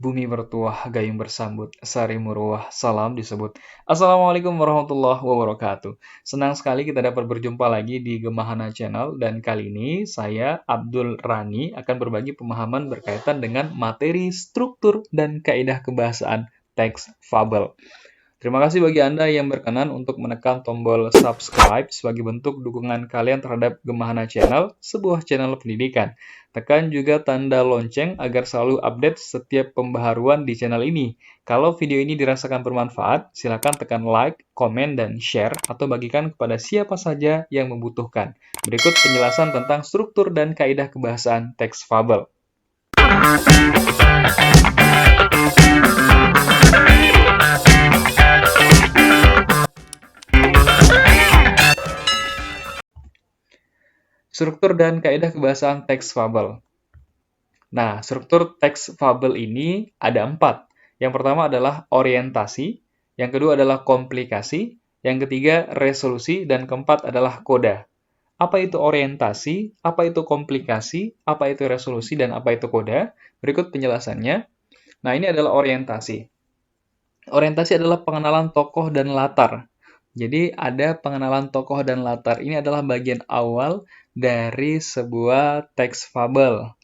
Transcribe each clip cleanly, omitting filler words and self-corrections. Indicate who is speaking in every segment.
Speaker 1: Bumi bertuah, gayung bersambut, sari muruah, salam disebut. Assalamualaikum warahmatullahi wabarakatuh. Senang sekali kita dapat berjumpa lagi di Gemahana Channel dan kali ini saya Abdul Rani akan berbagi pemahaman berkaitan dengan materi struktur dan kaidah kebahasaan teks fabel. Terima kasih bagi Anda yang berkenan untuk menekan tombol subscribe sebagai bentuk dukungan kalian terhadap Gemahana Channel, sebuah channel pendidikan. Tekan juga tanda lonceng agar selalu update setiap pembaharuan di channel ini. Kalau video ini dirasakan bermanfaat, silakan tekan like, komen, dan share, atau bagikan kepada siapa saja yang membutuhkan. Berikut penjelasan tentang struktur dan kaidah kebahasaan teks fabel. Struktur dan kaidah kebahasaan teks fabel. Nah, struktur teks fabel ini ada 4. Yang pertama adalah orientasi, yang kedua adalah komplikasi, yang ketiga resolusi, dan keempat adalah koda. Apa itu orientasi, apa itu komplikasi, apa itu resolusi, dan apa itu koda? Berikut penjelasannya. Nah, ini adalah orientasi. Orientasi adalah pengenalan tokoh dan latar. Jadi, ada pengenalan tokoh dan latar. Ini adalah bagian awal dari sebuah teks fabel.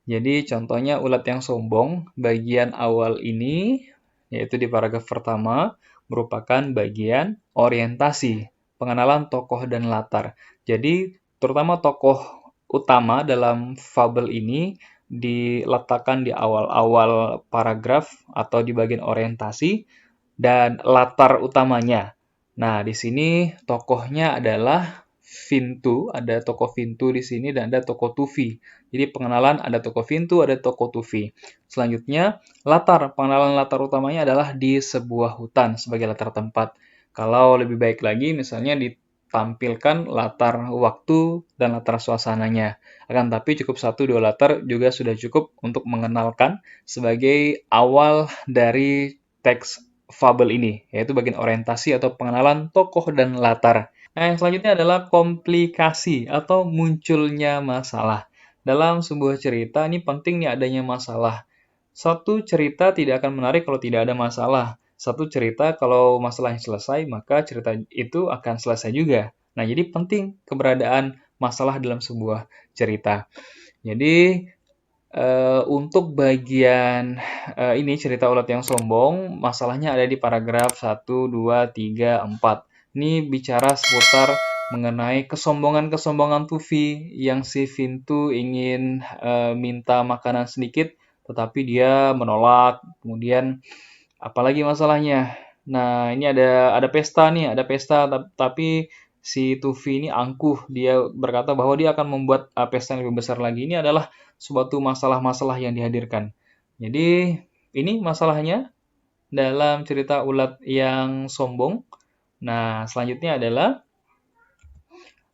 Speaker 1: Jadi contohnya ulat yang sombong, bagian awal ini, yaitu di paragraf pertama, merupakan bagian orientasi, pengenalan tokoh dan latar. Jadi terutama tokoh utama dalam fabel ini diletakkan di awal-awal paragraf atau di bagian orientasi dan latar utamanya. Nah, di sini tokohnya adalah Vintu, ada tokoh Vintu di sini dan ada tokoh Tufi. Jadi pengenalan ada tokoh Vintu, ada tokoh Tufi. Selanjutnya, pengenalan latar utamanya adalah di sebuah hutan sebagai latar tempat. Kalau lebih baik lagi, misalnya ditampilkan latar waktu dan latar suasananya. Akan tapi cukup 1-2 latar juga sudah cukup untuk mengenalkan sebagai awal dari teks fabel ini, yaitu bagian orientasi atau pengenalan tokoh dan latar. Nah, yang selanjutnya adalah komplikasi atau munculnya masalah. Dalam sebuah cerita, ini penting nih adanya masalah. Satu cerita tidak akan menarik kalau tidak ada masalah. Satu cerita kalau masalahnya selesai, maka cerita itu akan selesai juga. Nah, jadi penting keberadaan masalah dalam sebuah cerita. Jadi, untuk bagian ini cerita ulat yang sombong, masalahnya ada di paragraf 1, 2, 3, 4. Ini bicara seputar mengenai kesombongan-kesombongan Tufi yang si Vintu ingin minta makanan sedikit, tetapi dia menolak. Kemudian apalagi masalahnya? Nah, ini ada pesta nih, ada pesta tapi si Tufi ini angkuh. Dia berkata bahwa dia akan membuat pesta yang lebih besar lagi. Ini adalah suatu masalah-masalah yang dihadirkan. Jadi, ini masalahnya dalam cerita ulat yang sombong. Nah, selanjutnya adalah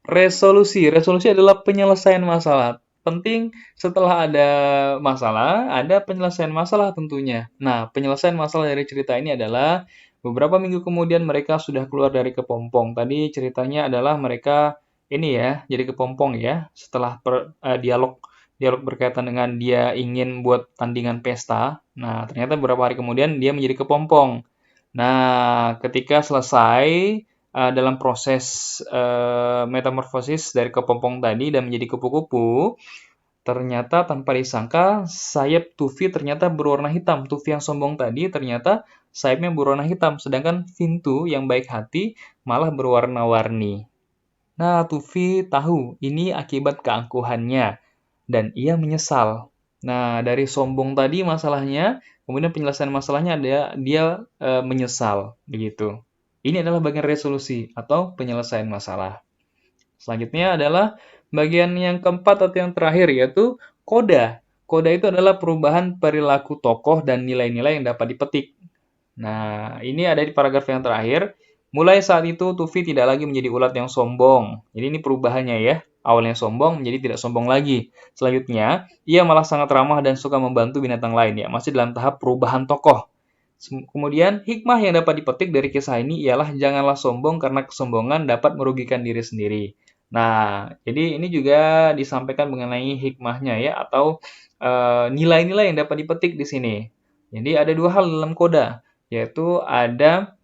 Speaker 1: resolusi. Resolusi adalah penyelesaian masalah. Penting setelah ada masalah, ada penyelesaian masalah tentunya. Nah, penyelesaian masalah dari cerita ini adalah beberapa minggu kemudian mereka sudah keluar dari kepompong. Tadi ceritanya adalah mereka ini ya, jadi kepompong ya, setelah dialog berkaitan dengan dia ingin buat tandingan pesta. Nah, ternyata beberapa hari kemudian dia menjadi kepompong. Nah, ketika selesai dalam proses metamorfosis dari kepompong tadi dan menjadi kupu-kupu, ternyata tanpa disangka sayap Tufi ternyata berwarna hitam. Tufi yang sombong tadi ternyata sayapnya berwarna hitam, sedangkan Vintu yang baik hati malah berwarna-warni. Nah, Tufi tahu ini akibat keangkuhannya dan ia menyesal. Nah, dari sombong tadi masalahnya, kemudian penyelesaian masalahnya dia menyesal begitu. Ini adalah bagian resolusi atau penyelesaian masalah. Selanjutnya adalah bagian yang keempat atau yang terakhir yaitu koda. Koda itu adalah perubahan perilaku tokoh dan nilai-nilai yang dapat dipetik. Nah, ini ada di paragraf yang terakhir. Mulai saat itu, Tufi tidak lagi menjadi ulat yang sombong. Jadi ini perubahannya ya. Awalnya sombong menjadi tidak sombong lagi. Selanjutnya, ia malah sangat ramah dan suka membantu binatang lain ya. Masih dalam tahap perubahan tokoh. Kemudian, hikmah yang dapat dipetik dari kisah ini ialah janganlah sombong karena kesombongan dapat merugikan diri sendiri. Nah, jadi ini juga disampaikan mengenai hikmahnya ya, atau nilai-nilai yang dapat dipetik di sini. Jadi ada dua hal dalam koda, yaitu ada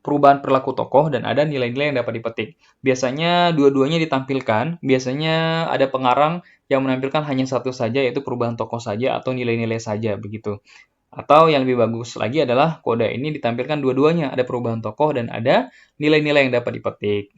Speaker 1: perubahan perilaku tokoh dan ada nilai-nilai yang dapat dipetik. Biasanya dua-duanya ditampilkan, biasanya ada pengarang yang menampilkan hanya satu saja, yaitu perubahan tokoh saja atau nilai-nilai saja, begitu. Atau yang lebih bagus lagi adalah koda ini ditampilkan dua-duanya, ada perubahan tokoh dan ada nilai-nilai yang dapat dipetik.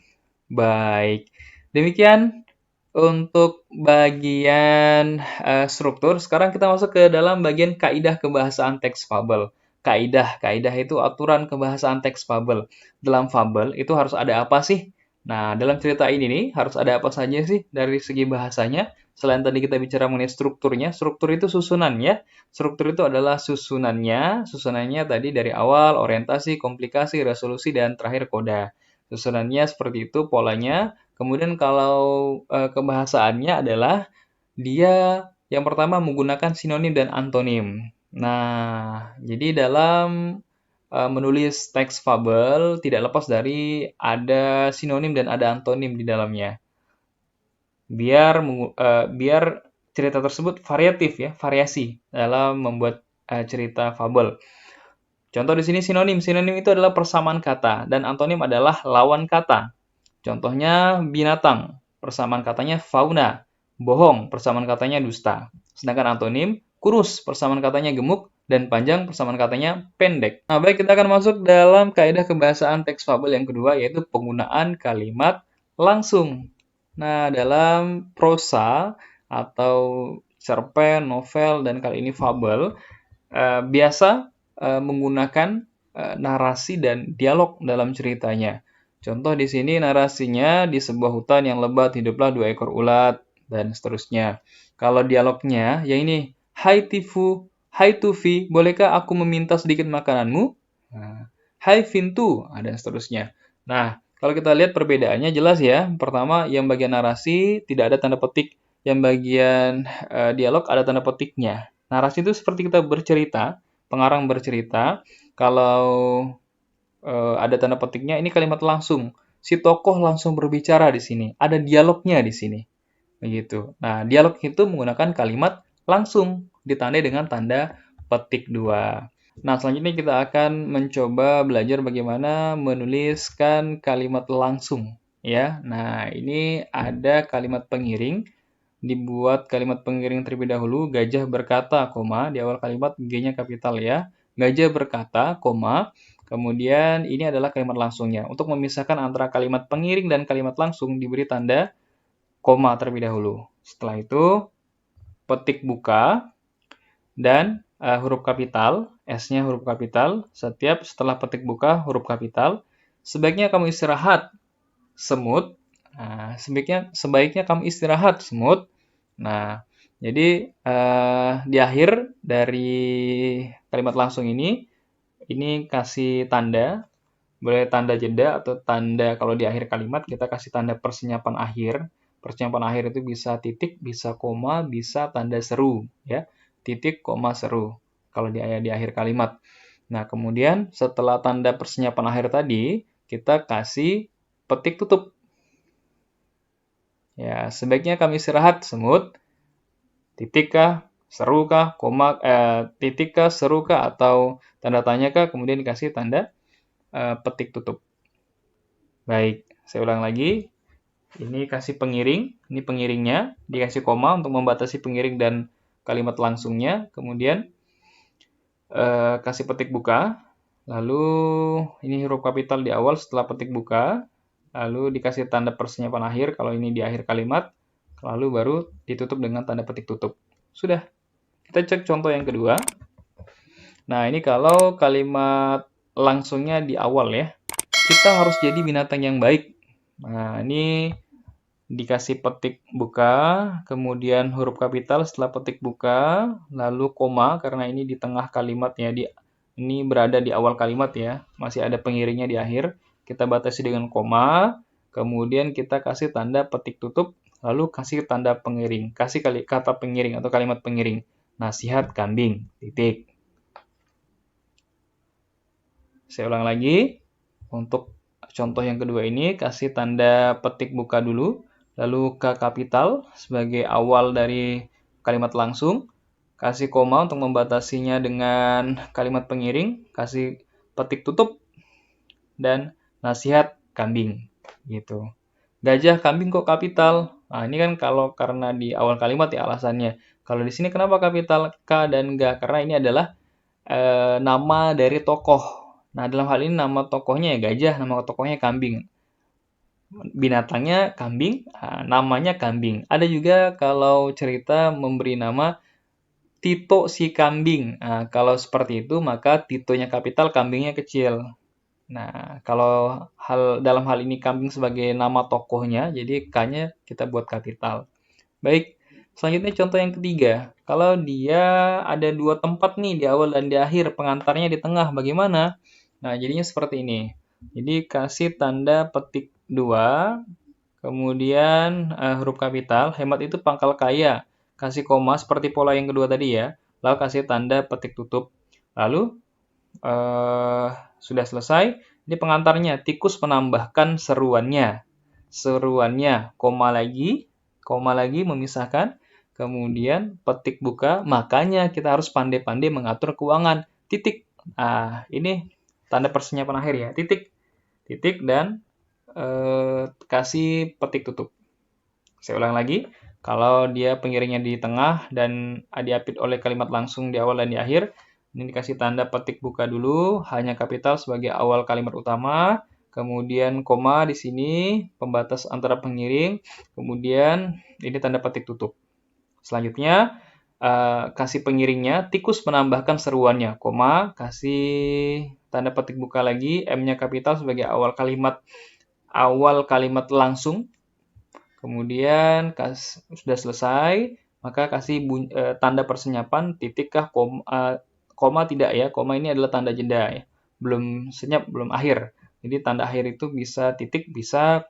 Speaker 1: Baik, demikian untuk bagian struktur. Sekarang kita masuk ke dalam bagian kaidah kebahasaan teks fabel. Kaidah itu aturan kebahasaan teks fabel. Dalam fabel itu harus ada apa sih? Nah, dalam cerita ini nih harus ada apa saja sih dari segi bahasanya? Selain tadi kita bicara mengenai strukturnya, struktur itu susunan ya. Struktur itu adalah susunannya. Susunannya tadi dari awal, orientasi, komplikasi, resolusi, dan terakhir koda. Susunannya seperti itu polanya. Kemudian kalau kebahasaannya adalah dia yang pertama menggunakan sinonim dan antonim. Nah, jadi dalam menulis teks fabel tidak lepas dari ada sinonim dan ada antonim di dalamnya. Biar cerita tersebut variatif ya, variasi dalam membuat cerita fabel. Contoh di sini sinonim. Sinonim itu adalah persamaan kata dan antonim adalah lawan kata. Contohnya binatang, persamaan katanya fauna. Bohong, persamaan katanya dusta. Sedangkan antonim, kurus, persamaan katanya gemuk. Dan panjang, persamaan katanya pendek. Nah, baik, kita akan masuk dalam kaidah kebahasaan teks fabel yang kedua, yaitu penggunaan kalimat langsung. Nah, dalam prosa atau cerpen, novel, dan kali ini fabel, biasa menggunakan narasi dan dialog dalam ceritanya. Contoh di sini narasinya di sebuah hutan yang lebat hiduplah dua ekor ulat dan seterusnya. Kalau dialognya ya ini, Hai Tifu, Hai Tufi, bolehkah aku meminta sedikit makananmu? Nah, Hai Fintu, dan seterusnya. Nah, kalau kita lihat perbedaannya jelas ya. Pertama, yang bagian narasi tidak ada tanda petik, yang bagian dialog ada tanda petiknya. Narasi itu seperti kita bercerita, pengarang bercerita. Kalau ada tanda petiknya, ini kalimat langsung. Si tokoh langsung berbicara di sini. Ada dialognya di sini. Begitu. Nah, dialog itu menggunakan kalimat langsung, ditandai dengan tanda petik 2. Nah, selanjutnya kita akan mencoba belajar bagaimana menuliskan kalimat langsung. Ya, nah ini ada kalimat pengiring. Dibuat kalimat pengiring terlebih dahulu. Gajah berkata, koma, di awal kalimat G-nya kapital ya. Gajah berkata, koma, kemudian ini adalah kalimat langsungnya. Untuk memisahkan antara kalimat pengiring dan kalimat langsung diberi tanda koma terlebih dahulu. Setelah itu, petik buka dan huruf kapital, S-nya huruf kapital. Setelah petik buka huruf kapital, sebaiknya kamu istirahat, semut. Nah, sebaiknya kamu istirahat, semut. Nah, jadi di akhir dari kalimat langsung ini kasih tanda, boleh tanda jeda atau tanda kalau di akhir kalimat kita kasih tanda persenyapan akhir. Persenyapan akhir itu bisa titik, bisa koma, bisa tanda seru, ya. Titik, koma, seru. Kalau di akhir kalimat. Nah, kemudian setelah tanda persenyapan akhir tadi, kita kasih petik tutup. Ya, sebaiknya kami istirahat, semut. Titik kah, seru kah, koma, titik kah, seru kah, atau tanda tanya kah, kemudian dikasih tanda petik tutup. Baik, saya ulang lagi. Ini kasih pengiring, ini pengiringnya, dikasih koma untuk membatasi pengiring dan kalimat langsungnya. Kemudian kasih petik buka, lalu ini huruf kapital di awal setelah petik buka, lalu dikasih tanda persenyapan akhir kalau ini di akhir kalimat, lalu baru ditutup dengan tanda petik tutup. Sudah. Kita cek contoh yang kedua. Nah, ini kalau kalimat langsungnya di awal ya. Kita harus jadi binatang yang baik. Nah, ini dikasih petik buka, kemudian huruf kapital setelah petik buka, lalu koma karena ini di tengah kalimat ya, ini berada di awal kalimat ya, masih ada pengiringnya di akhir. Kita batasi dengan koma, kemudian kita kasih tanda petik tutup, lalu kasih tanda pengiring, kasih kata pengiring atau kalimat pengiring. Nasihat kambing, titik. Saya ulang lagi. Untuk contoh yang kedua ini, kasih tanda petik buka dulu, lalu K kapital sebagai awal dari kalimat langsung, kasih koma untuk membatasinya dengan kalimat pengiring, kasih petik tutup, dan nasihat kambing gitu. Gajah, kambing kok kapital? Nah, ini kan kalau karena di awal kalimat ya alasannya. Kalau di sini kenapa kapital K dan G? Karena ini adalah nama dari tokoh. Nah, dalam hal ini nama tokohnya ya gajah, nama tokohnya kambing. Binatangnya kambing, namanya kambing. Ada juga kalau cerita memberi nama Tito si kambing. Nah, kalau seperti itu maka Titonya kapital, kambingnya kecil. Nah, kalau dalam hal ini kambing sebagai nama tokohnya, jadi K-nya kita buat kapital. Baik, selanjutnya contoh yang ketiga. Kalau dia ada dua tempat nih di awal dan di akhir, pengantarnya di tengah, bagaimana? Nah, jadinya seperti ini. Jadi kasih tanda petik 2, kemudian huruf kapital, hemat itu pangkal kaya. Kasih koma seperti pola yang kedua tadi ya. Lalu kasih tanda petik tutup. Lalu eh, sudah selesai. Ini pengantarnya, tikus menambahkan seruannya. Seruannya, koma lagi memisahkan. Kemudian petik buka, makanya kita harus pandai-pandai mengatur keuangan. Titik. Ini tanda persenyapan akhir ya. Titik. Titik dan kasih petik tutup. Saya ulang lagi. Kalau dia pengiringnya di tengah dan diapit oleh kalimat langsung di awal dan di akhir, ini dikasih tanda petik buka dulu, hanya kapital sebagai awal kalimat utama, kemudian koma di sini, pembatas antara pengiring, kemudian ini tanda petik tutup. Selanjutnya, kasih pengiringnya, tikus menambahkan seruannya, koma, kasih tanda petik buka lagi, M-nya kapital sebagai awal kalimat langsung, kemudian sudah selesai, maka kasih tanda persenyapan, titik kah, koma tidak ya, koma ini adalah tanda jeda ya, belum senyap, belum akhir. Jadi tanda akhir itu bisa titik, bisa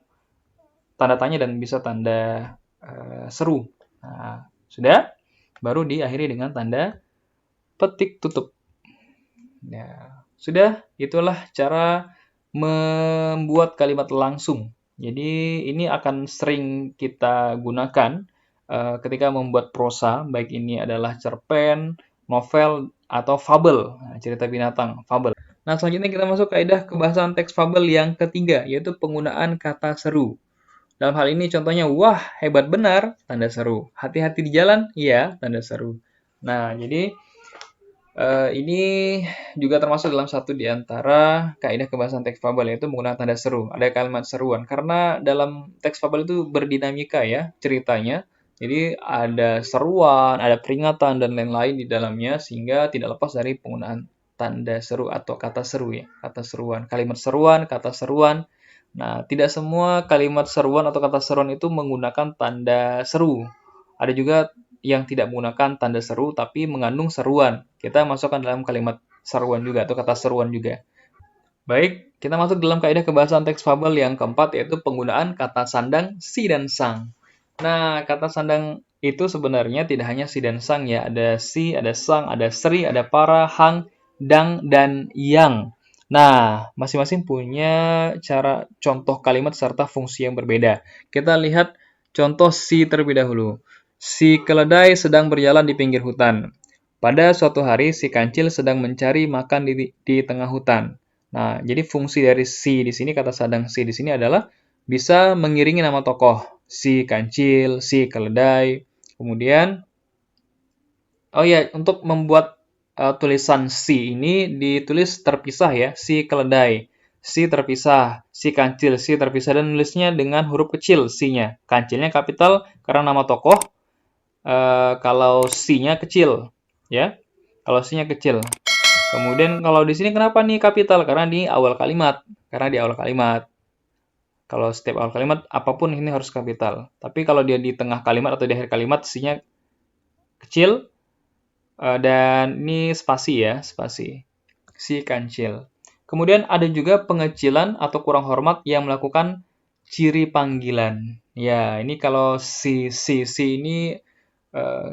Speaker 1: tanda tanya, dan bisa tanda seru. Nah, sudah, baru diakhiri dengan tanda petik tutup. Ya, sudah, itulah cara membuat kalimat langsung. Jadi ini akan sering kita gunakan ketika membuat prosa, baik ini adalah cerpen, novel, atau fabel, cerita binatang, fabel. Nah, selanjutnya kita masuk kaidah kebahasan teks fabel yang ketiga, yaitu penggunaan kata seru. Dalam hal ini contohnya, wah hebat benar, tanda seru. Hati-hati di jalan, iya, tanda seru. Nah, jadi ini juga termasuk dalam satu di antara kaidah kebahasan teks fabel, yaitu menggunakan tanda seru. Ada kalimat seruan. Karena dalam teks fabel itu berdinamika ya ceritanya. Jadi ada seruan, ada peringatan, dan lain-lain di dalamnya, sehingga tidak lepas dari penggunaan tanda seru atau kata seru ya. Kata seruan, kalimat seruan, kata seruan. Nah, tidak semua kalimat seruan atau kata seruan itu menggunakan tanda seru. Ada juga yang tidak menggunakan tanda seru tapi mengandung seruan. Kita masukkan dalam kalimat seruan juga atau kata seruan juga. Baik, kita masuk dalam kaidah kebahasan teks fabel yang keempat, yaitu penggunaan kata sandang si dan sang. Nah, kata sandang itu sebenarnya tidak hanya si dan sang ya, ada si, ada sang, ada sri, ada para, hang, dang, dan yang. Nah, masing-masing punya cara contoh kalimat serta fungsi yang berbeda. Kita lihat contoh si terlebih dahulu. Si keledai sedang berjalan di pinggir hutan. Pada suatu hari, si kancil sedang mencari makan di tengah hutan. Nah, jadi fungsi dari si di sini, kata sandang si di sini adalah bisa mengiringi nama tokoh. Si kancil, si keledai. Kemudian, oh ya, untuk membuat tulisan si ini ditulis terpisah ya, si keledai. Si terpisah, si kancil, si terpisah, dan nulisnya dengan huruf kecil si-nya. Kancilnya kapital karena nama tokoh, kalau si-nya kecil, ya. Kalau si-nya kecil. Kemudian kalau di sini kenapa nih kapital? Karena di awal kalimat. Karena di awal kalimat. Kalau setiap awal kalimat, apapun ini harus kapital. Tapi kalau dia di tengah kalimat atau di akhir kalimat, si-nya kecil, dan ini spasi ya, spasi. Si kancil. Kemudian ada juga pengecilan atau kurang hormat yang melakukan ciri panggilan. Ya, ini kalau si ini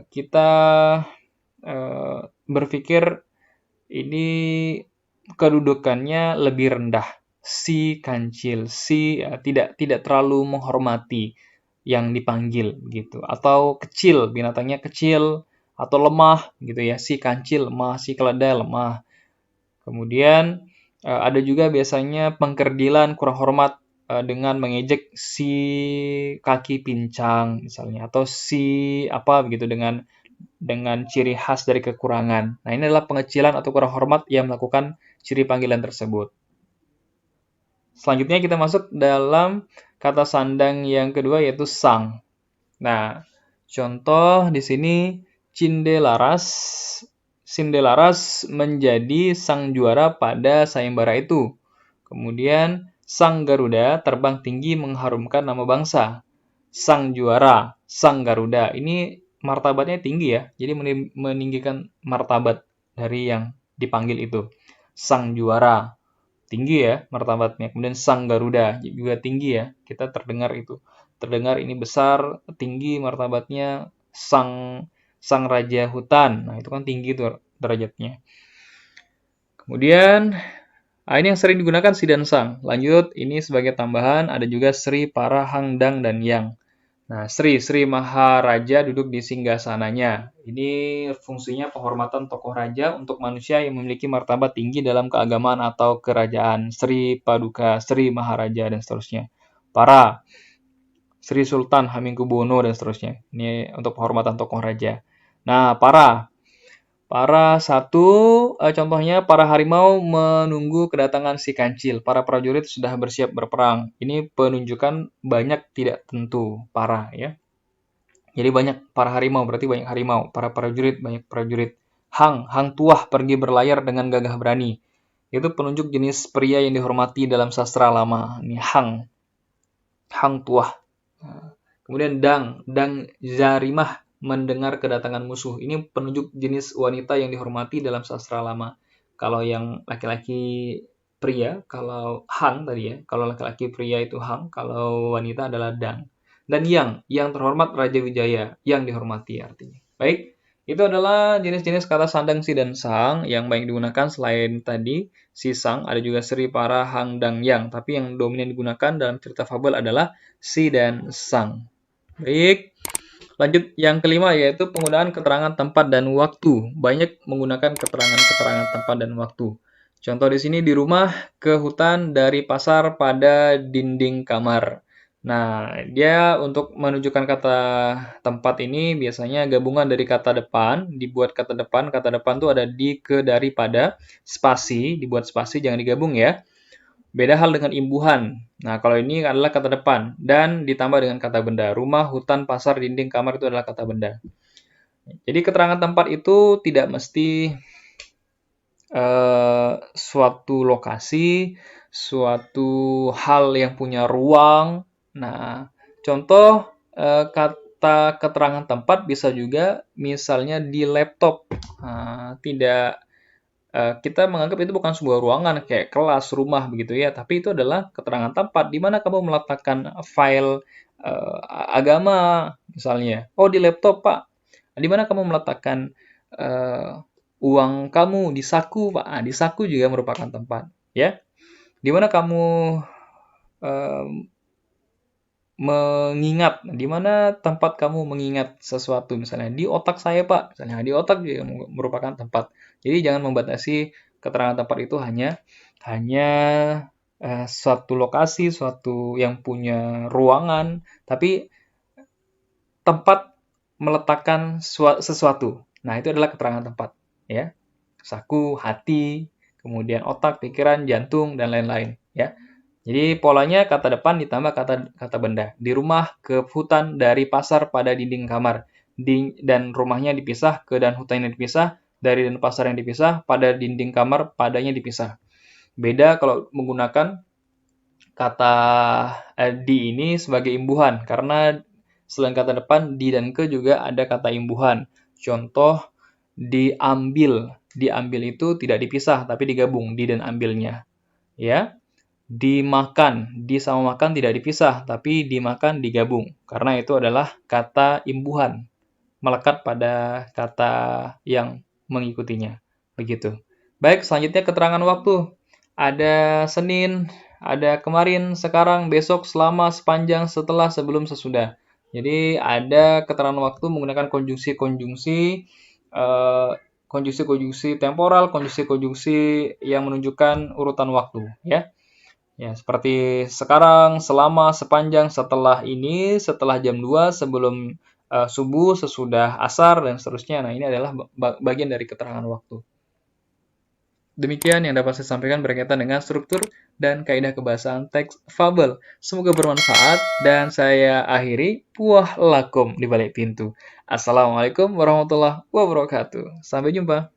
Speaker 1: kita berpikir ini kedudukannya lebih rendah. Si kancil, si tidak terlalu menghormati yang dipanggil gitu. Atau kecil, binatangnya kecil, atau lemah gitu ya. Si kancil lemah, si keledai lemah. Kemudian ada juga biasanya pengkerdilan kurang hormat dengan mengejek si kaki pincang misalnya atau si apa begitu dengan ciri khas dari kekurangan. Nah, ini adalah pengecilan atau kurang hormat yang melakukan ciri panggilan tersebut. Selanjutnya kita masuk dalam kata sandang yang kedua yaitu sang. Nah, contoh di sini Cindelaras. Sindelaras menjadi sang juara pada sayembara itu. Kemudian sang Garuda terbang tinggi mengharumkan nama bangsa. Sang juara, sang Garuda. Ini martabatnya tinggi ya. Jadi meninggikan martabat dari yang dipanggil itu. Sang juara. Tinggi ya martabatnya. Kemudian sang Garuda juga tinggi ya. Kita terdengar itu. Terdengar ini besar, tinggi martabatnya. Sang raja hutan. Nah, itu kan tinggi tuh derajatnya. Kemudian ini yang sering digunakan si dan sang. Lanjut, ini sebagai tambahan ada juga Sri, Para, Hang, Dang, dan Yang. Nah, Sri Maharaja duduk di singgasananya. Ini fungsinya penghormatan tokoh raja untuk manusia yang memiliki martabat tinggi dalam keagamaan atau kerajaan. Sri Paduka, Sri Maharaja, dan seterusnya. Para, Sri Sultan Hamengkubuwono, dan seterusnya. Ini untuk penghormatan tokoh raja. Nah, contohnya para harimau menunggu kedatangan si kancil. Para prajurit sudah bersiap berperang. Ini penunjukan banyak tidak tentu para ya. Jadi banyak para harimau berarti banyak harimau. Para prajurit banyak prajurit. Hang tuah pergi berlayar dengan gagah berani. Itu penunjuk jenis pria yang dihormati dalam sastra lama. Ini hang tuah. Kemudian dang zarimah mendengar kedatangan musuh. Ini penunjuk jenis wanita yang dihormati dalam sastra lama. Kalau yang laki-laki pria, kalau hang tadi ya, kalau laki-laki pria itu hang, kalau wanita adalah dang. Dan yang terhormat Raja Wijaya, yang dihormati artinya. Baik, itu adalah jenis-jenis kata sandang, si, dan sang yang banyak digunakan selain tadi si sang, ada juga Sri, Para, Hang, Dang, Yang. Tapi yang dominan digunakan dalam cerita fabel adalah si dan sang. Baik, lanjut yang kelima yaitu penggunaan keterangan tempat dan waktu. Banyak menggunakan keterangan-keterangan tempat dan waktu. Contoh di sini di rumah, ke hutan, dari pasar, pada dinding kamar. Nah, dia untuk menunjukkan kata tempat ini biasanya gabungan dari kata depan, dibuat kata depan tuh ada di, ke, dari, pada, spasi, dibuat spasi, jangan digabung ya. Beda hal dengan imbuhan. Nah, kalau ini adalah kata depan dan ditambah dengan kata benda. Rumah, hutan, pasar, dinding, kamar itu adalah kata benda. Jadi keterangan tempat itu tidak mesti suatu lokasi, suatu hal yang punya ruang. Nah, contoh kata keterangan tempat bisa juga misalnya di laptop. Nah, tidak kita menganggap itu bukan sebuah ruangan kayak kelas, rumah begitu ya, tapi itu adalah keterangan tempat di mana kamu meletakkan file agama misalnya. Oh, di laptop, Pak. Di mana kamu meletakkan uang kamu di saku, Pak. Di saku juga merupakan tempat, ya. Di mana kamu eh, mengingat, di mana tempat kamu mengingat sesuatu misalnya di otak saya Pak, misalnya di otak juga merupakan tempat. Jadi jangan membatasi keterangan tempat itu hanya suatu lokasi, suatu yang punya ruangan, tapi tempat meletakkan sesuatu. Nah, itu adalah keterangan tempat, ya. Saku, hati, kemudian otak, pikiran, jantung, dan lain-lain, ya. Jadi polanya kata depan ditambah kata benda. Di rumah, ke hutan, dari pasar, pada dinding kamar. Dan rumahnya dipisah, ke dan hutannya dipisah, dari dan pasar yang dipisah, pada dinding kamar, padanya dipisah. Beda kalau menggunakan kata di ini sebagai imbuhan, karena selain kata depan, di dan ke juga ada kata imbuhan. Contoh, diambil. Diambil itu tidak dipisah, tapi digabung, di dan ambilnya. Ya, dimakan, di sama makan tidak dipisah, tapi dimakan digabung. Karena itu adalah kata imbuhan, melekat pada kata yang mengikutinya. Begitu. Baik, selanjutnya keterangan waktu. Ada Senin, ada kemarin, sekarang, besok, selama, sepanjang, setelah, sebelum, sesudah. Jadi ada keterangan waktu menggunakan konjungsi-konjungsi, konjungsi-konjungsi temporal, konjungsi-konjungsi yang menunjukkan urutan waktu, ya. Ya, seperti sekarang, selama, sepanjang, setelah ini, setelah jam 2, sebelum subuh, sesudah asar, dan seterusnya. Nah, ini adalah bagian dari keterangan waktu. Demikian yang dapat saya sampaikan berkaitan dengan struktur dan kaidah kebahasaan teks fabel. Semoga bermanfaat dan saya akhiri puah lakum di balik pintu. Assalamualaikum warahmatullahi wabarakatuh. Sampai jumpa.